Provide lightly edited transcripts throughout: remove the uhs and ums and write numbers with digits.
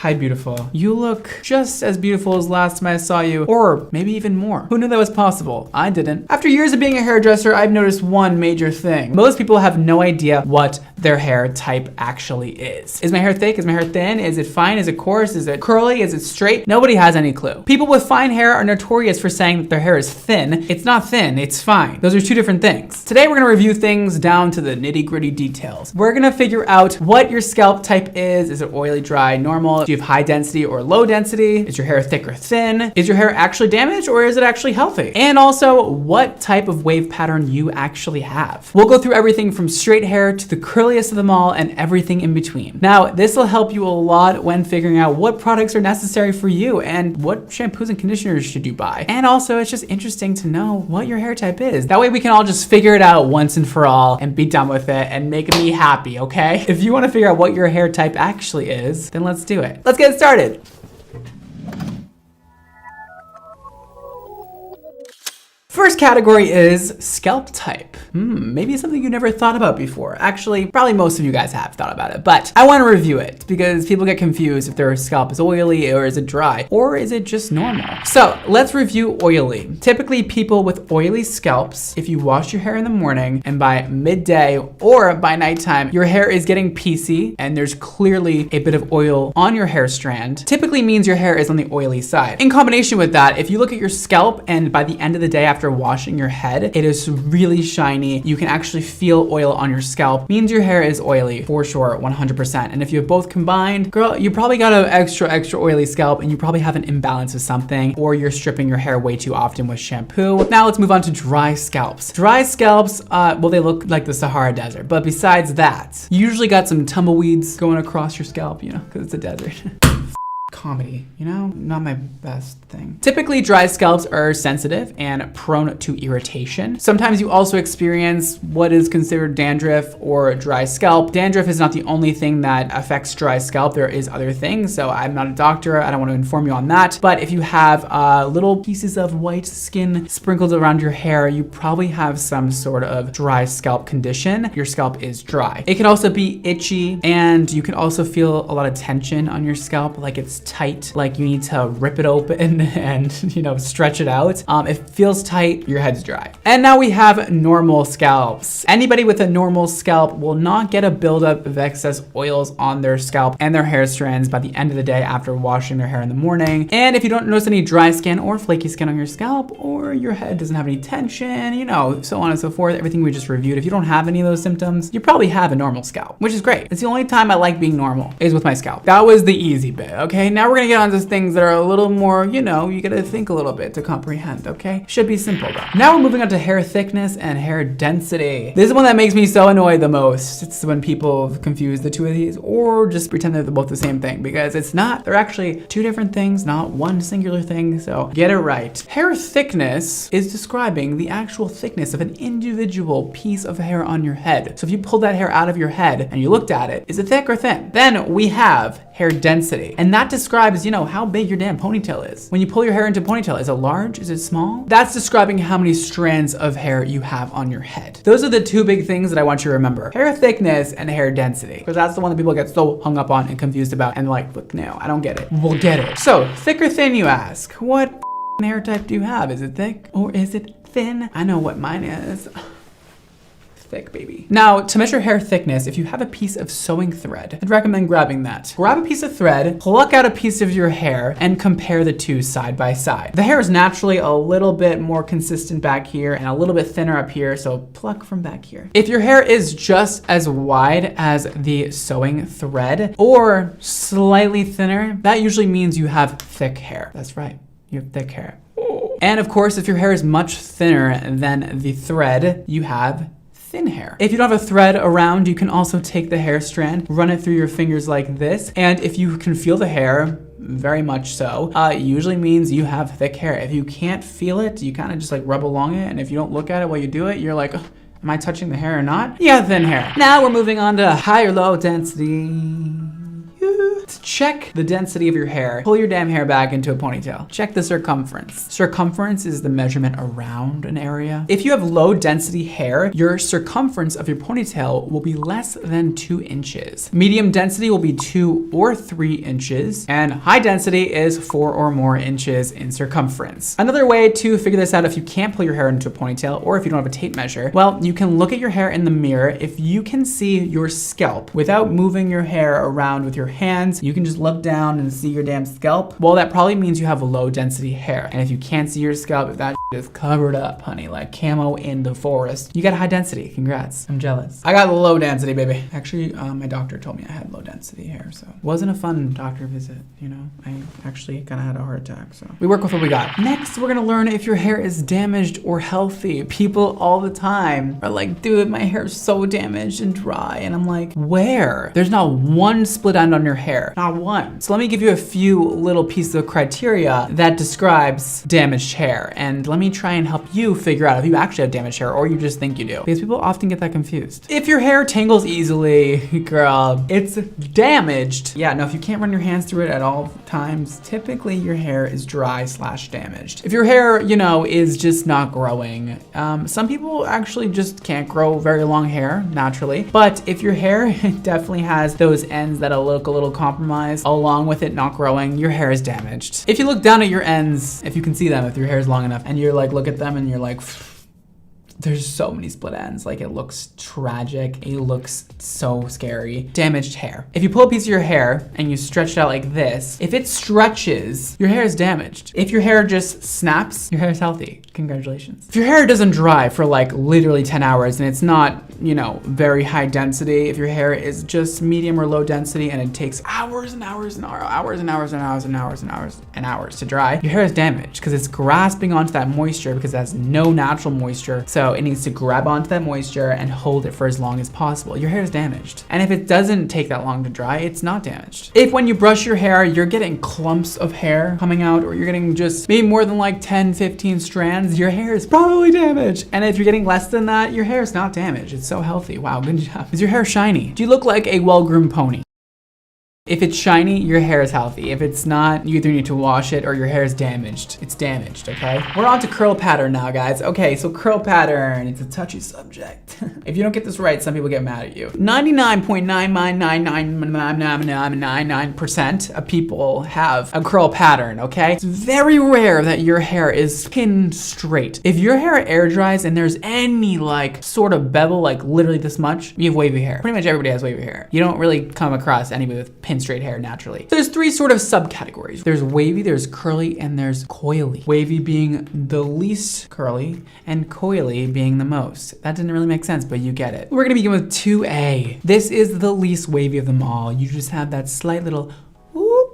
Hi, beautiful. You look just as beautiful as last time I saw you, or maybe even more. Who knew that was possible? I didn't. After years of being a hairdresser, I've noticed one major thing. Most people have no idea what their hair type actually is. Is my hair thick? Is my hair thin? Is it fine? Is it coarse? Is it curly? Is it straight? Nobody has any clue. People with fine hair are notorious for saying that their hair is thin. It's not thin, it's fine. Those are two different things. Today we're gonna review things down to the nitty-gritty details. We're gonna figure out what your scalp type is. Is it oily, dry, normal? Do you have high density or low density? Is your hair thick or thin? Is your hair actually damaged or is it actually healthy? And also, what type of wave pattern you actually have. We'll go through everything from straight hair to the curliest of them all and everything in between. Now, this will help you a lot when figuring out what products are necessary for you and what shampoos and conditioners should you buy. And also, it's just interesting to know what your hair type is. That way we can all just figure it out once and for all and be done with it and make me happy, okay? If you want to figure out what your hair type actually is, then let's do it. Let's get started. First category is scalp type. Maybe something you never thought about before. Actually, probably most of you guys have thought about it, but I want to review it because people get confused if their scalp is oily or is it dry or is it just normal. So let's review oily. Typically people with oily scalps, if you wash your hair in the morning and by midday or by nighttime, your hair is getting piecey and there's clearly a bit of oil on your hair strand, typically means your hair is on the oily side. In combination with that, if you look at your scalp and by the end of the day after washing your head, it is really shiny. You can actually feel oil on your scalp. Means your hair is oily for sure, 100%. And if you have both combined, girl, you probably got an extra oily scalp and you probably have an imbalance of something, or you're stripping your hair way too often with shampoo. Now let's move on to dry scalps. Dry scalps, well, they look like the Sahara Desert, but besides that, you usually got some tumbleweeds going across your scalp, you know, because it's a desert. Comedy, you know, not my best thing. Typically, dry scalps are sensitive and prone to irritation. Sometimes you also experience what is considered dandruff or dry scalp. Dandruff is not the only thing that affects dry scalp. There is other things, so I'm not a doctor. I don't want to inform you on that. But if you have little pieces of white skin sprinkled around your hair, you probably have some sort of dry scalp condition. Your scalp is dry. It can also be itchy, and you can also feel a lot of tension on your scalp, like it's tight, like you need to rip it open and, you know, stretch it out. If it feels tight, your head's dry. And now we have normal scalps. Anybody with a normal scalp will not get a buildup of excess oils on their scalp and their hair strands by the end of the day after washing their hair in the morning. And if you don't notice any dry skin or flaky skin on your scalp, or your head doesn't have any tension, you know, so on and so forth, everything we just reviewed, if you don't have any of those symptoms, you probably have a normal scalp, which is great. It's the only time I like being normal is with my scalp. That was the easy bit, okay? Now we're gonna get onto things that are a little more, you know, you gotta think a little bit to comprehend, okay? Should be simple though. Now we're moving on to hair thickness and hair density. This is one that makes me so annoyed the most. It's when people confuse the two of these or just pretend they're both the same thing, because it's not. They're actually two different things, not one singular thing, so get it right. Hair thickness is describing the actual thickness of an individual piece of hair on your head. So if you pull that hair out of your head and you looked at it, is it thick or thin? Then we have hair density. And that describes, you know, how big your damn ponytail is. When you pull your hair into a ponytail, is it large? Is it small? That's describing how many strands of hair you have on your head. Those are the two big things that I want you to remember. Hair thickness and hair density. Because that's the one that people get so hung up on and confused about and like, look, no, I don't get it. We'll get it. So, thick or thin, you ask? What hair type do you have? Is it thick or is it thin? I know what mine is. Thick, baby. Now, to measure hair thickness, if you have a piece of sewing thread, I'd recommend grabbing that. Grab a piece of thread, pluck out a piece of your hair, and compare the two side by side. The hair is naturally a little bit more consistent back here and a little bit thinner up here, so pluck from back here. If your hair is just as wide as the sewing thread or slightly thinner, that usually means you have thick hair. That's right, you have thick hair. And of course, if your hair is much thinner than the thread, you have thin hair. If you don't have a thread around, you can also take the hair strand, run it through your fingers like this, and if you can feel the hair, very much so, it usually means you have thick hair. If you can't feel it, you kind of just like rub along it, and if you don't look at it while you do it, you're like, am I touching the hair or not? You have thin hair. Now we're moving on to high or low density. check the density of your hair. Pull your damn hair back into a ponytail. Check the circumference. Circumference is the measurement around an area. If you have low density hair, your circumference of your ponytail will be less than 2 inches. Medium density will be 2 or 3 inches, and high density is 4 or more inches in circumference. Another way to figure this out if you can't pull your hair into a ponytail or if you don't have a tape measure, well, you can look at your hair in the mirror. If you can see your scalp without moving your hair around with your hands, you can just look down and see your damn scalp. Well, that probably means you have low density hair. And if you can't see your scalp, if that is covered up, honey, like camo in the forest, you got high density. Congrats. I'm jealous. I got low density, baby. Actually, my doctor told me I had low density hair, so it wasn't a fun doctor visit, you know? I actually kind of had a heart attack, so we work with what we got. Next, we're gonna learn if your hair is damaged or healthy. People all the time are like, dude, my hair is so damaged and dry. And I'm like, where? There's not one split end on your hair, not one. So let me give you a few little pieces of criteria that describes damaged hair. And let me try and help you figure out if you actually have damaged hair or you just think you do. Because people often get that confused. If your hair tangles easily, girl, it's damaged. Yeah, no, if you can't run your hands through it at all times, typically your hair is dry/damaged. If your hair, you know, is just not growing, some people actually just can't grow very long hair naturally. But if your hair definitely has those ends that look a little compromised, along with it not growing, your hair is damaged. If you look down at your ends, if you can see them, if your hair is long enough, and you're like, look at them and you're like, there's so many split ends. Like, it looks tragic. It looks so scary. Damaged hair. If you pull a piece of your hair and you stretch it out like this, if it stretches, your hair is damaged. If your hair just snaps, your hair is healthy. Congratulations. If your hair doesn't dry for like literally 10 hours and it's not, you know, very high density, if your hair is just medium or low density and it takes hours and hours and hours and hours and hours and hours and hours and hours to dry, your hair is damaged because it's grasping onto that moisture because it has no natural moisture. So it needs to grab onto that moisture and hold it for as long as possible. Your hair is damaged. And if it doesn't take that long to dry, it's not damaged. If when you brush your hair, you're getting clumps of hair coming out, or you're getting just maybe more than like 10, 15 strands, your hair is probably damaged. And if you're getting less than that, your hair is not damaged. It's so healthy. Wow, good job. Is your hair shiny? Do you look like a well-groomed pony? If it's shiny, your hair is healthy. If it's not, you either need to wash it or your hair is damaged. It's damaged, okay? We're on to curl pattern now, guys. Okay, so curl pattern, it's a touchy subject. If you don't get this right, some people get mad at you. 99.9999999% of people have a curl pattern, okay? It's very rare that your hair is pin straight. If your hair air dries and there's any like sort of bevel, like literally this much, you have wavy hair. Pretty much everybody has wavy hair. You don't really come across anybody with pin straight hair naturally. There's 3 sort of subcategories. There's wavy, there's curly, and there's coily. Wavy being the least curly and coily being the most. That didn't really make sense, but you get it. We're gonna begin with 2A. This is the least wavy of them all. You just have that slight little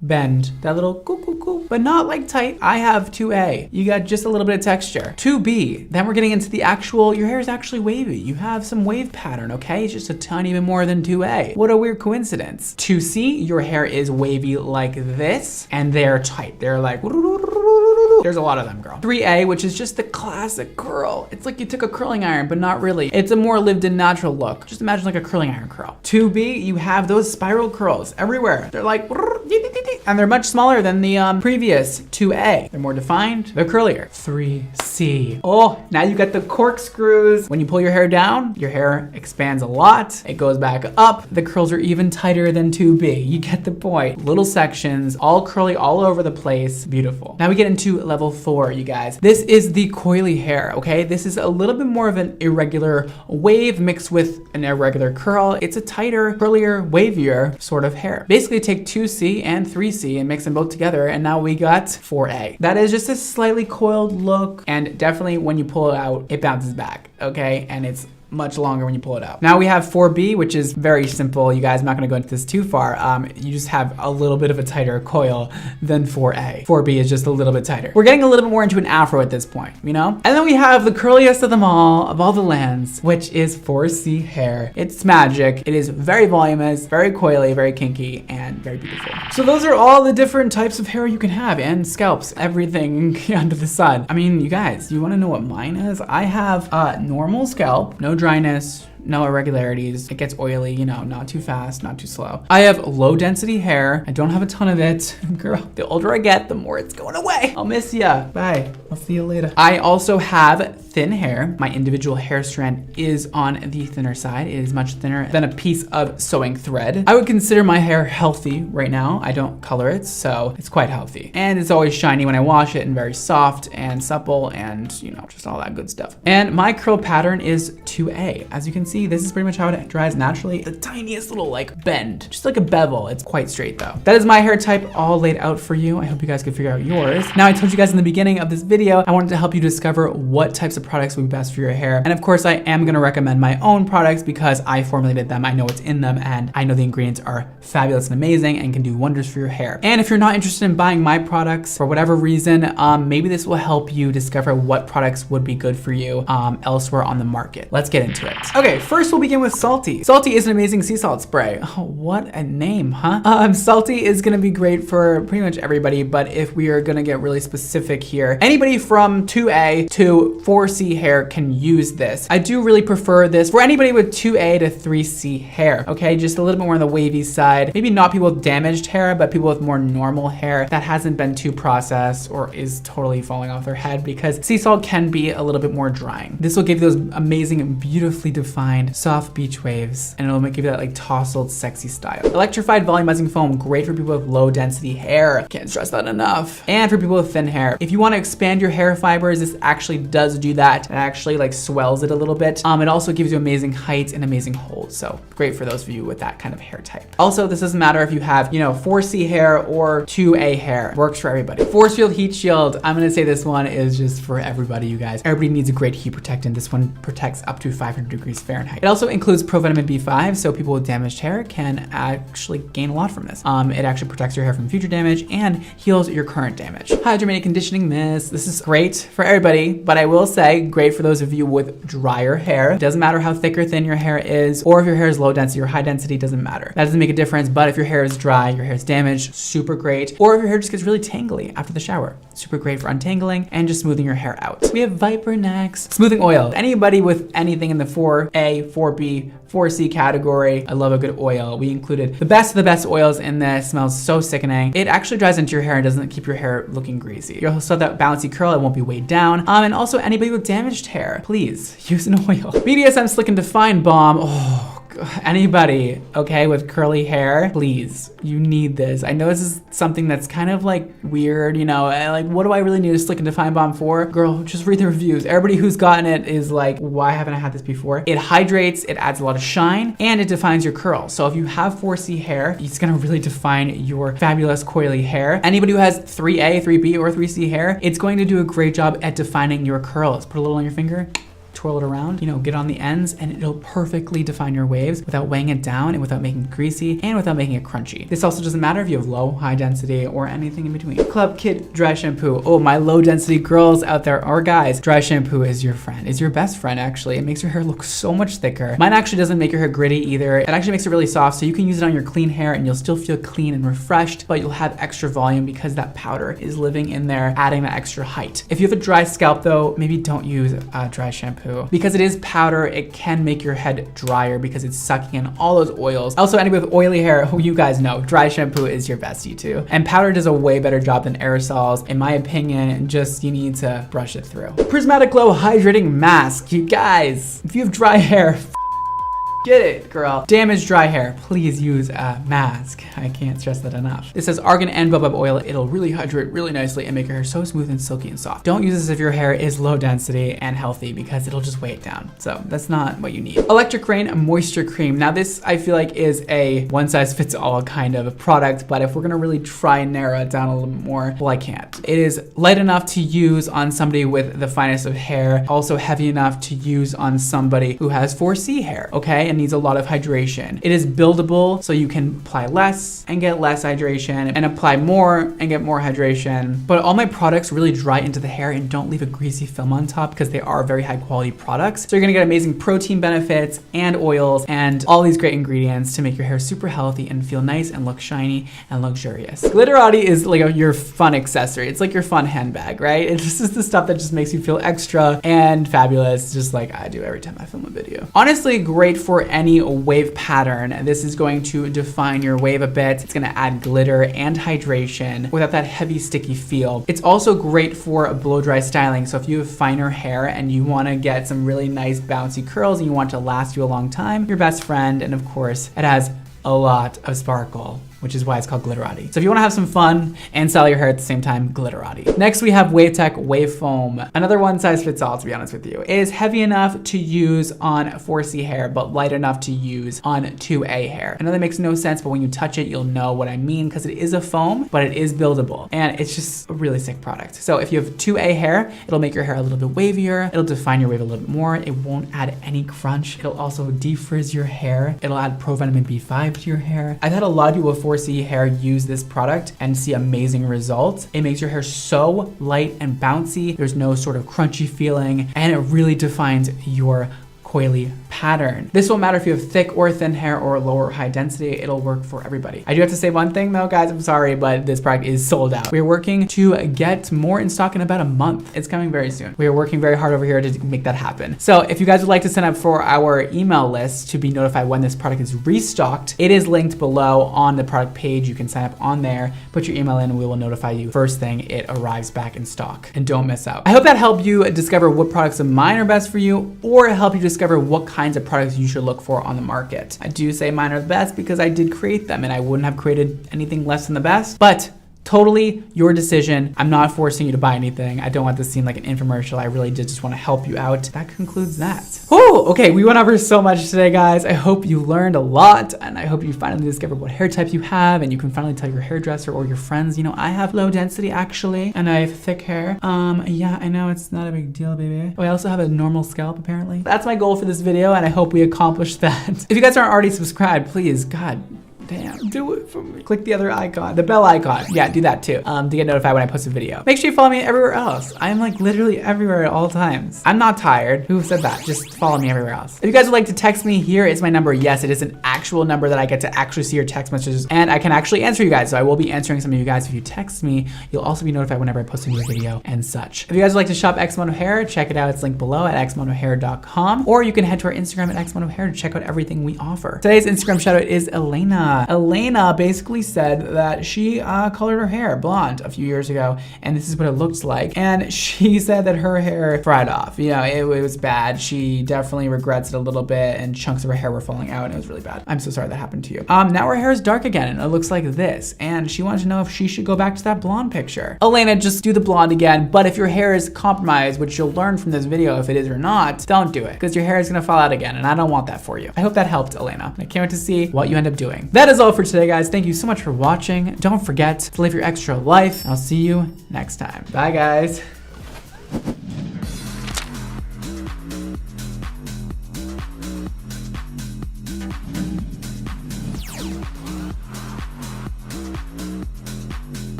bend, that little coo, but not like tight. I have 2A. You got just a little bit of texture. 2B, then we're getting into the actual, your hair is actually wavy. You have some wave pattern, okay? It's just a tiny bit more than 2A. What a weird coincidence. 2C, your hair is wavy like this, and they're tight. They're like, there's a lot of them, girl. 3A, which is just the classic curl. It's like you took a curling iron, but not really. It's a more lived in natural look. Just imagine like a curling iron curl. 2B, you have those spiral curls everywhere. They're like, and they're much smaller than the previous 2A. They're more defined, they're curlier. 3C. Oh, now you got the corkscrews. When you pull your hair down, your hair expands a lot. It goes back up. The curls are even tighter than 2B. You get the point. Little sections, all curly all over the place. Beautiful. Now we get into level 4, you guys. This is the coily hair, okay? This is a little bit more of an irregular wave mixed with an irregular curl. It's a tighter, curlier, wavier sort of hair. Basically take 2C and 3C and mix them both together, and now we got 4A. That is just a slightly coiled look, and definitely when you pull it out, it bounces back, okay? And it's much longer when you pull it out. Now we have 4B, which is very simple. You guys, I'm not gonna go into this too far. You just have a little bit of a tighter coil than 4A. 4B is just a little bit tighter. We're getting a little bit more into an afro at this point, you know? And then we have the curliest of them all, of all the lands, which is 4C hair. It's magic. It is very voluminous, very coily, very kinky, and very beautiful. So those are all the different types of hair you can have, and scalps, everything under the sun. I mean, you guys, you wanna know what mine is? I have a normal scalp, no dryness, no irregularities. It gets oily, you know, not too fast, not too slow. I have low density hair. I don't have a ton of it. Girl, the older I get, the more it's going away. I'll miss ya. Bye. I'll see you later. I also have thin hair. My individual hair strand is on the thinner side. It is much thinner than a piece of sewing thread. I would consider my hair healthy right now. I don't color it, so it's quite healthy. And it's always shiny when I wash it and very soft and supple and, you know, just all that good stuff. And my curl pattern is 2A. As you can see, this is pretty much how it dries naturally. The tiniest little like bend, just like a bevel. It's quite straight though. That is my hair type all laid out for you. I hope you guys could figure out yours. Now, I told you guys in the beginning of this video, I wanted to help you discover what types of products would be best for your hair. And of course, I am gonna recommend my own products because I formulated them, I know what's in them, and I know the ingredients are fabulous and amazing and can do wonders for your hair. And if you're not interested in buying my products for whatever reason, maybe this will help you discover what products would be good for you elsewhere on the market. Let's get into it. Okay, first we'll begin with Salty. Salty is an amazing sea salt spray. Oh, what a name, huh? Salty is gonna be great for pretty much everybody, but if we are gonna get really specific here, anybody from 2A to 4C hair can use this. I do really prefer this for anybody with 2A to 3C hair, okay? Just a little bit more on the wavy side. Maybe not people with damaged hair, but people with more normal hair that hasn't been too processed or is totally falling off their head, because sea salt can be a little bit more drying. This will give you those amazing and beautifully defined soft beach waves, and it'll give you that like tousled, sexy style. Electrified volumizing foam, great for people with low density hair. Can't stress that enough. And for people with thin hair. If you want to expand your hair fibers, this actually does do that. It actually like swells it a little bit. It also gives you amazing height and amazing hold. So great for those of you with that kind of hair type. Also, this doesn't matter if you have, you know, 4C hair or 2A hair. Works for everybody. Force Field Heat Shield. I'm gonna say this one is just for everybody, you guys. Everybody needs a great heat protectant. This one protects up to 500 degrees Fahrenheit. It also includes provitamin B5, so people with damaged hair can actually gain a lot from this. It actually protects your hair from future damage and heals your current damage. Hydromatic conditioning mist. This is great for everybody, but I will say great for those of you with drier hair. It doesn't matter how thick or thin your hair is, or if your hair is low density or high density, doesn't matter. That doesn't make a difference, but if your hair is dry, your hair is damaged, super great. Or if your hair just gets really tangly after the shower, super great for untangling and just smoothing your hair out. We have Viper next. Smoothing oil. Anybody with anything in the 4A, 4B, 4C category, I love a good oil. We included the best of the best oils in this. Smells so sickening. It actually dries into your hair and doesn't keep your hair looking greasy. You also have that bouncy curl, it won't be weighed down. And also anybody with damaged hair, please use an oil. BDSM Slick and Define Balm. Oh, anybody, okay, with curly hair, please, you need this. I know this is something that's kind of like weird, you know, like what do I really need a Slick and Define Balm for? Girl, just read the reviews. Everybody who's gotten it is like, why haven't I had this before? It hydrates, it adds a lot of shine, and it defines your curl. So if you have 4C hair, it's gonna really define your fabulous coily hair. Anybody who has 3A, 3B, or 3C hair, it's going to do a great job at defining your curls. Put a little on your finger, twirl it around, you know, get on the ends, and it'll perfectly define your waves without weighing it down and without making it greasy and without making it crunchy. This also doesn't matter if you have low, high density, or anything in between. Club Kid Dry Shampoo. Oh, my low density girls out there, or guys, dry shampoo is your friend. Is your best friend, actually. It makes your hair look so much thicker. Mine actually doesn't make your hair gritty either. It actually makes it really soft, so you can use it on your clean hair and you'll still feel clean and refreshed, but you'll have extra volume because that powder is living in there, adding that extra height. If you have a dry scalp though, maybe don't use dry shampoo. Because it is powder, it can make your head drier because it's sucking in all those oils. Also, anybody with oily hair, who you guys know, dry shampoo is your bestie too. And powder does a way better job than aerosols, in my opinion, just you need to brush it through. Prismatic Glow Hydrating Mask. You guys, if you have dry hair, get it, girl. Damaged dry hair, please use a mask. I can't stress that enough. This says argan and baobab oil. It'll really hydrate really nicely and make your hair so smooth and silky and soft. Don't use this if your hair is low density and healthy because it'll just weigh it down. So that's not what you need. Electric Rain Moisture Cream. Now this, I feel like, is a one size fits all kind of product, but if we're gonna really try and narrow it down a little bit more, well, I can't. It is light enough to use on somebody with the finest of hair, also heavy enough to use on somebody who has 4C hair, okay? and needs a lot of hydration. It is buildable, so you can apply less and get less hydration, and apply more and get more hydration. But all my products really dry into the hair and don't leave a greasy film on top because they are very high quality products. So you're gonna get amazing protein benefits and oils and all these great ingredients to make your hair super healthy and feel nice and look shiny and luxurious. Glitterati is like your fun accessory. It's like your fun handbag, right? It's just the stuff that just makes you feel extra and fabulous, just like I do every time I film a video. Honestly, great for any wave pattern. This is going to define your wave a bit. It's gonna add glitter and hydration without that heavy, sticky feel. It's also great for blow dry styling. So if you have finer hair and you wanna get some really nice bouncy curls and you want it to last you a long time, your best friend. And of course, it has a lot of sparkle, which is why it's called Glitterati. So if you wanna have some fun and style your hair at the same time, Glitterati. Next, we have WaveTech Wave Foam. Another one size fits all, to be honest with you. It is heavy enough to use on 4C hair, but light enough to use on 2A hair. I know that makes no sense, but when you touch it, you'll know what I mean, because it is a foam, but it is buildable. And it's just a really sick product. So if you have 2A hair, it'll make your hair a little bit wavier. It'll define your wave a little bit more. It won't add any crunch. It'll also defrizz your hair. It'll add provitamin B5 to your hair. I've had a lot of people with 4C hair use this product and see amazing results. It makes your hair so light and bouncy. There's no sort of crunchy feeling, and it really defines your coily pattern. This won't matter if you have thick or thin hair or low or high density. It'll work for everybody. I do have to say one thing though, guys, I'm sorry, but this product is sold out. We're working to get more in stock in about a month. It's coming very soon. We are working very hard over here to make that happen. So if you guys would like to sign up for our email list to be notified when this product is restocked, it is linked below on the product page. You can sign up on there, put your email in, and we will notify you first thing it arrives back in stock. And don't miss out. I hope that helped you discover what products of mine are best for you, or help you discover what kinds of products you should look for on the market. I do say mine are the best because I did create them, and I wouldn't have created anything less than the best, but totally your decision. I'm not forcing you to buy anything. I don't want this to seem like an infomercial. I really did just want to help you out. That concludes that. Oh, okay, we went over so much today, guys. I hope you learned a lot, and I hope you finally discovered what hair type you have, and you can finally tell your hairdresser or your friends, you know, I have low density actually, and I have thick hair. Yeah, I know it's not a big deal, baby. Oh, I also have a normal scalp apparently. That's my goal for this video, and I hope we accomplished that. If you guys aren't already subscribed, please, God, damn, do it for me. Click the other icon, the bell icon. Yeah, do that too, to get notified when I post a video. Make sure you follow me everywhere else. I'm like literally everywhere at all times. I'm not tired. Who said that? Just follow me everywhere else. If you guys would like to text me, here is my number. Yes, it is an actual number that I get to actually see your text messages, and I can actually answer you guys. So I will be answering some of you guys. If you text me, you'll also be notified whenever I post a new video and such. If you guys would like to shop X Amount of Hair, check it out. It's linked below at xamountofhair.com, or you can head to our Instagram at X Amount of Hair to check out everything we offer. Today's Instagram shout out is Elena. Elena basically said that she colored her hair blonde a few years ago, and this is what it looks like. And she said that her hair fried off. You know, it was bad. She definitely regrets it a little bit, and chunks of her hair were falling out, and it was really bad. I'm so sorry that happened to you. Now her hair is dark again, and it looks like this. And she wanted to know if she should go back to that blonde picture. Elena, just do the blonde again. But if your hair is compromised, which you'll learn from this video if it is or not, don't do it, because your hair is gonna fall out again, and I don't want that for you. I hope that helped, Elena. I can't wait to see what you end up doing. That is all for today, guys. Thank you so much for watching. Don't forget to live your extra life. I'll see you next time. Bye, guys.